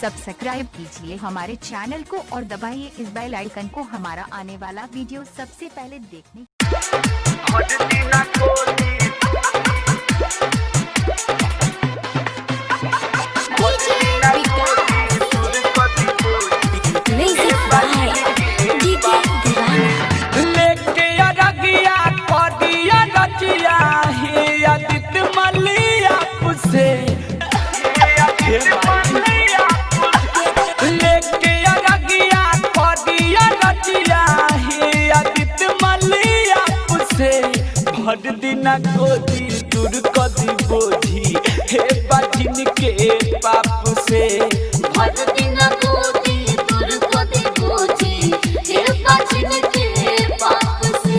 Subscribe कीजिए हमारे channel को और दबाइए इस बेल आइकन को हमारा आने वाला वीडियो सबसे पहले देखने। भर दिना गोदी दूर कदी बोझी हे बाजिन के पाप से। भर दिना गोदी दूर कदी बोझी हे बाजिन के पाप से।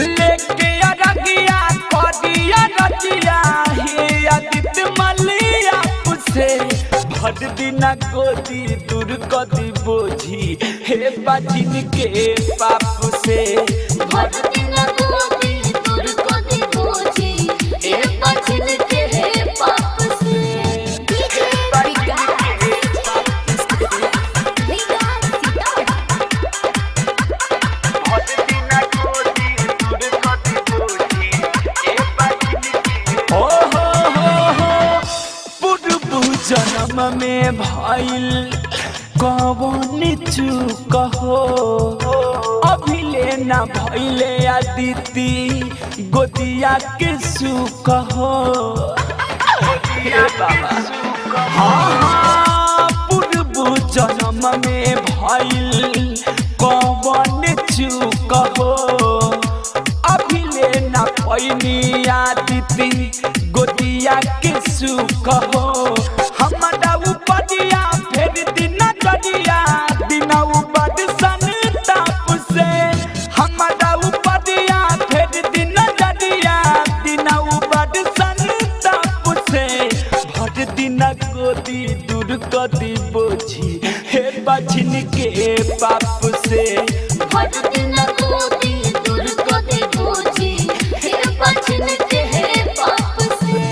लेके अरगिया कदिया रजिया हे आदित मलिया से। भर दिना गोदी दूर कदी बोझी हे बाजिन के पाप से। भर दिना गोदी दूर कदी बोझी हे बाजिन के पाप से। जन्म में भइल कौन चूक हो अभी लेना भइले आदिति गोदिया के सुख हो। पूर्व जन्म में भइल कौन चूक हो अभी लेना भइनी आदिति गोदिया के सुख हो। हमारा उपदिया फेर दिन जड़िया दिन उपद सन ताप से। हमारा उपदिया फेर दिन जड़िया दिन उपद सन ताप से। भर दिन गोदी दूर कदी बोझी हे बाजिन के पाप से। भर दिन गोदी दूर कदी बोझी हे बाजिन के पाप से।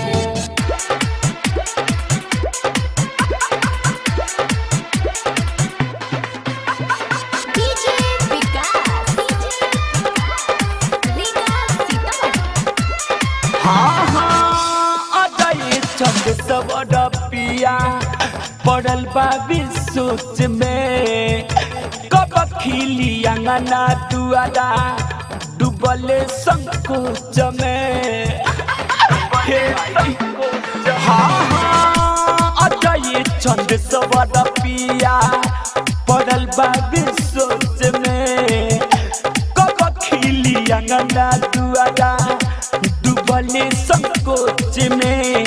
सब पिया पड़ल बाबी सोच में कब खिली अंगना दुआरा डूबल संकोच में। अजय चंद सवर पिया पड़ल बाबी सोच में कब खिली अंगना दुआरा डूबल संकोच में।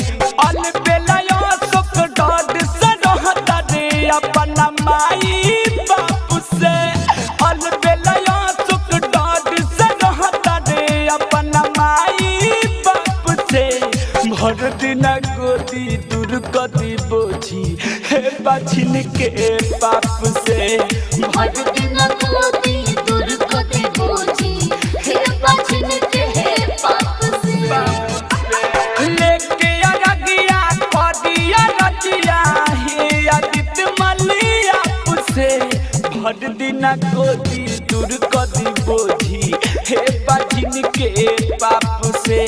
अपना माई बाप से अलबेला सुख डॉड से रहता रे अपना माई बाप से। भर दिन गोदी दूर कदी बोझी हे बाजिन के पाप से। भर दिन गोदी दूर कदी बोझी हे बाजिन के पाप से। लेके अरगिया कदिया रजिया हे आदित मलिया से। भर दिना गोदी दूर कदी बोझी हे बाजिन के पाप से।